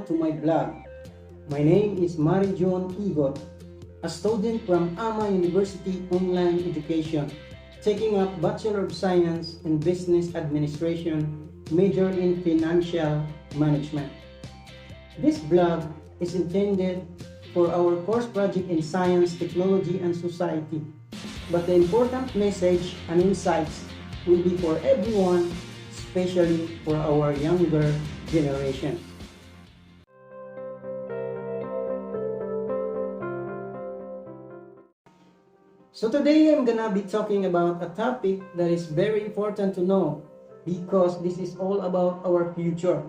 welcome to my blog. My name is Mary John Igot, a student from AMA University Online Education, taking up Bachelor of Science in Business Administration, major in Financial Management. This blog is intended for our course project in Science, Technology, and Society, but the important message and insights will be for everyone, especially for our younger generation. So today I'm gonna be talking about a topic that is very important to know because this is all about our future.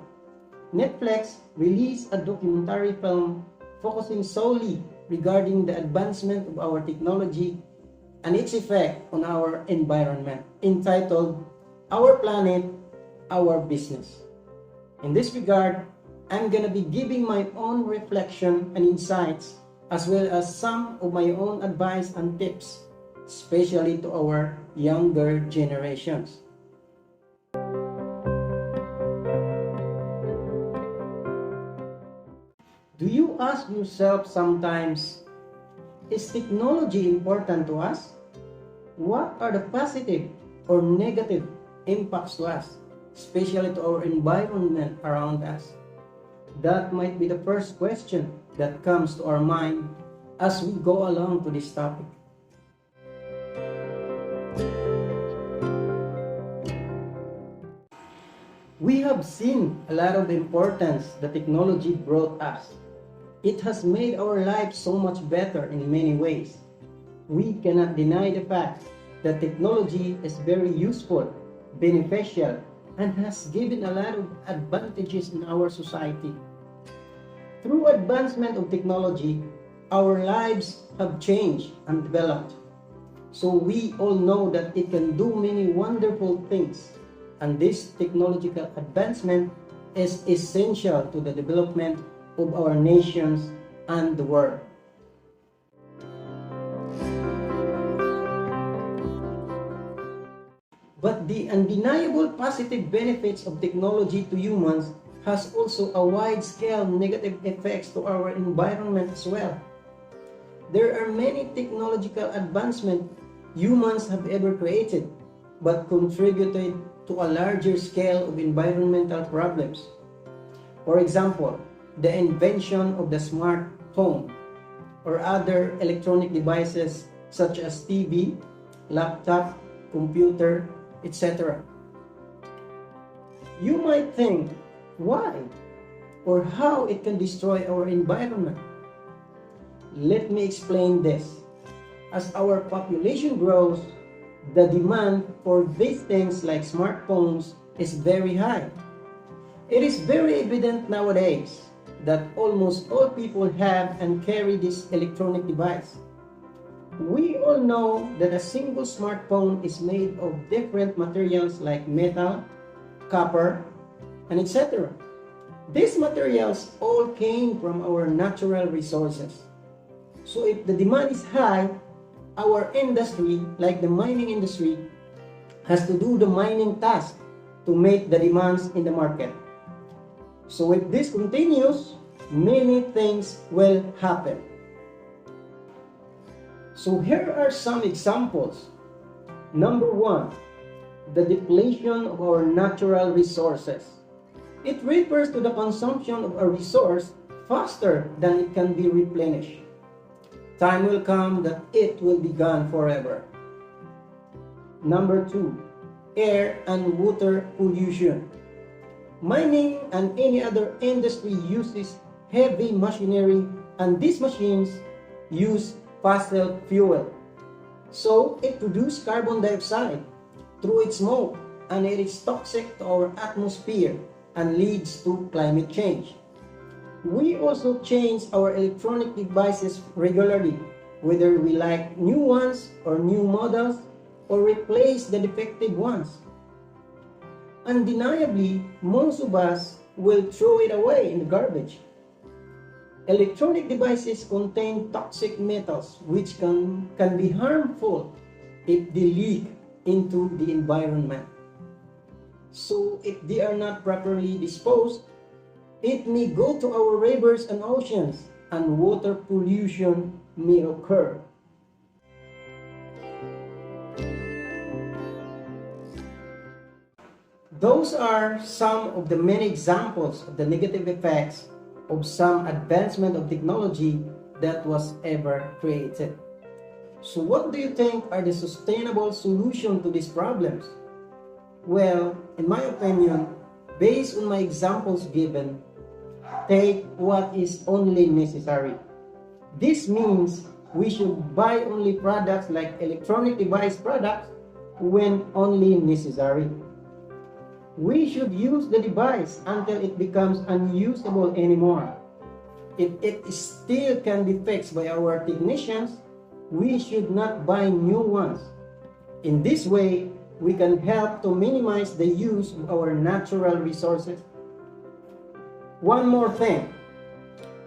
Netflix released a documentary film focusing solely regarding the advancement of our technology and its effect on our environment, entitled Our Planet, Our Business. In this regard, I'm gonna be giving my own reflection and insights as well as some of my own advice and tips, especially to our younger generations. Do you ask yourself sometimes, is technology important to us? What are the positive or negative impacts to us, especially to our environment around us? That might be the first question that comes to our mind as we go along to this topic. We have seen a lot of the importance that technology brought us. It has made our lives so much better in many ways. We cannot deny the fact that technology is very useful, beneficial, and has given a lot of advantages in our society. Through advancement of technology, our lives have changed and developed. So we all know that it can do many wonderful things, and this technological advancement is essential to the development of our nations and the world. But the undeniable positive benefits of technology to humans has also a wide-scale negative effects to our environment as well. There are many technological advancements humans have ever created, but contributed to a larger scale of environmental problems. For example, the invention of the smart home or other electronic devices such as TV, laptop, computer, etc. You might think, why or how it can destroy our environment? Let me explain this. As our population grows, the demand for these things like smartphones is very high. It is very evident nowadays that almost all people have and carry this electronic device. We all know that a single smartphone is made of different materials like metal, copper, and etc. These materials all came from our natural resources. So if the demand is high, our industry, like the mining industry, has to do the mining task to meet the demands in the market. So if this continues, many things will happen. So here are some examples. Number one, the depletion of our natural resources. It refers to the consumption of a resource faster than it can be replenished. Time will come that it will be gone forever. Number two, air and water pollution. Mining and any other industry uses heavy machinery, and these machines use fossil fuel. So it produces carbon dioxide through its smoke, and it is toxic to our atmosphere and leads to climate change. We also change our electronic devices regularly, whether we like new ones or new models, or replace the defective ones. Undeniably, most of us will throw it away in the garbage. Electronic devices contain toxic metals which can be harmful if they leak into the environment. So if they are not properly disposed, It may go to our rivers and oceans, and water pollution may occur. Those are some of the many examples of the negative effects of some advancement of technology that was ever created. So what do you think are the sustainable solutions to these problems? Well, in my opinion, based on my examples given, take what is only necessary. This means we should buy only products like electronic device products when only necessary. We should use the device until it becomes unusable anymore. If it still can be fixed by our technicians, we should not buy new ones. In this way, we can help to minimize the use of our natural resources. One more thing,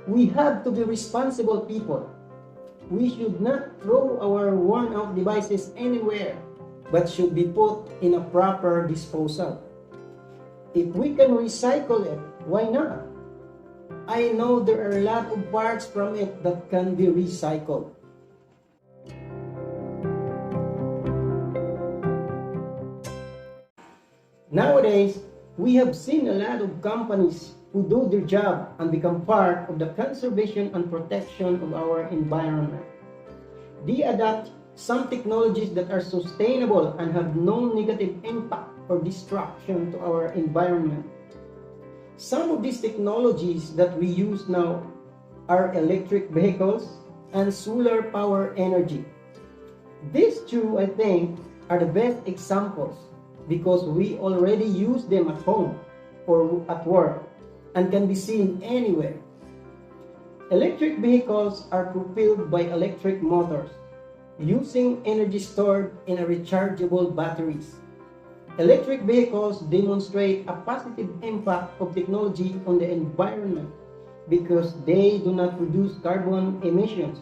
we have to be responsible people. We should not throw our worn-out devices anywhere, but should be put in a proper disposal. If we can recycle it, why not? I know there are a lot of parts from it that can be recycled. Nowadays, we have seen a lot of companies who do their job and become part of the conservation and protection of our environment. They adopt some technologies that are sustainable and have no negative impact or destruction to our environment. Some of these technologies that we use now are electric vehicles and solar power energy. These two, I think, are the best examples because we already use them at home or at work and can be seen anywhere. Electric vehicles are propelled by electric motors using energy stored in rechargeable batteries. Electric vehicles demonstrate a positive impact of technology on the environment because they do not produce carbon emissions,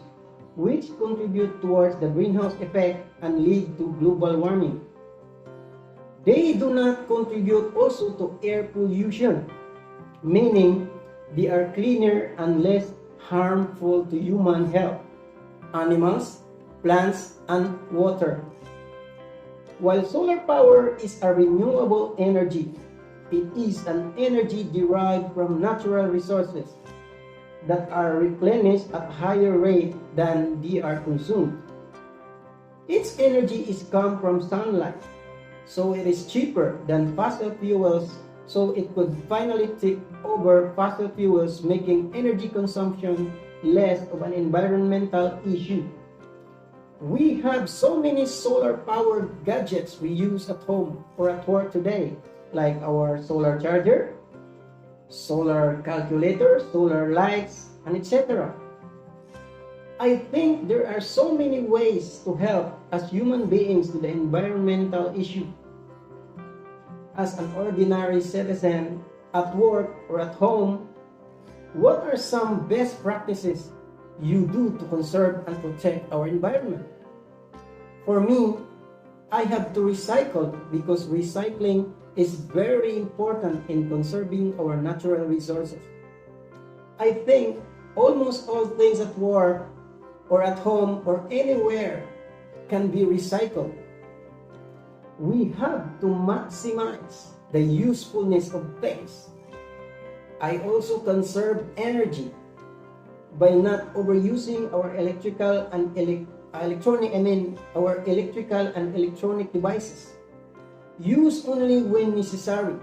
which contribute towards the greenhouse effect and lead to global warming. They do not contribute also to air pollution, meaning they are cleaner and less harmful to human health, animals, plants, and water. While solar power is a renewable energy, it is an energy derived from natural resources that are replenished at a higher rate than they are consumed. Its energy is come from sunlight, so it is cheaper than fossil fuels, so it could finally take over fossil fuels, making energy consumption less of an environmental issue. We have so many solar-powered gadgets we use at home or at work today, like our solar charger, solar calculator, solar lights, and etc. I think there are so many ways to help as human beings to the environmental issue. As an ordinary citizen, at work or at home, what are some best practices you do to conserve and protect our environment? For me, I have to recycle because recycling is very important in conserving our natural resources. I think almost all things at work or at home or anywhere can be recycled. We have to maximize the usefulness of things. I also conserve energy by not overusing our electrical and electronic devices. Use only when necessary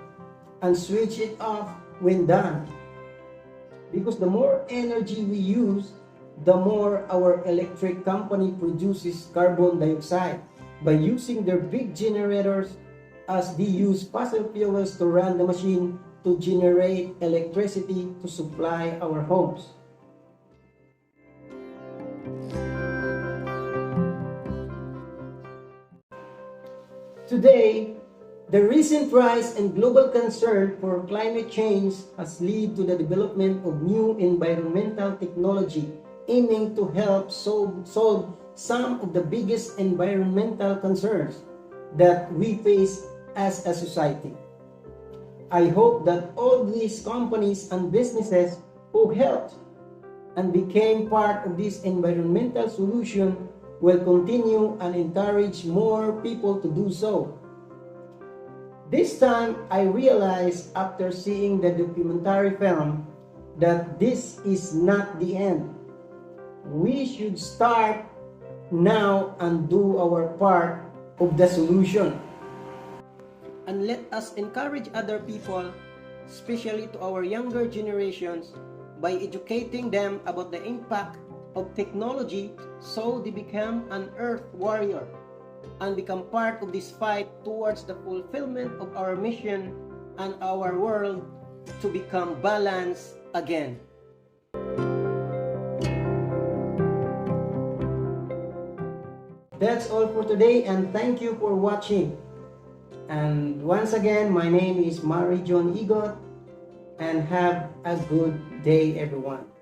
and switch it off when done. Because the more energy we use, the more our electric company produces carbon dioxide by using their big generators, as they use fossil fuels to run the machine to generate electricity to supply our homes. Today, the recent rise in global concern for climate change has led to the development of new environmental technology aiming to help solve some of the biggest environmental concerns that we face as a society. I hope that all these companies and businesses who helped and became part of this environmental solution will continue and encourage more people to do so. This time, I realized after seeing the documentary film that this is not the end. We should start now and do our part of the solution. And let us encourage other people, especially to our younger generations, by educating them about the impact of technology so they become an earth warrior and become part of this fight towards the fulfillment of our mission and our world to become balanced again. That's all for today, and thank you for watching. And once again, my name is Mary John Igot, and have a good day, everyone.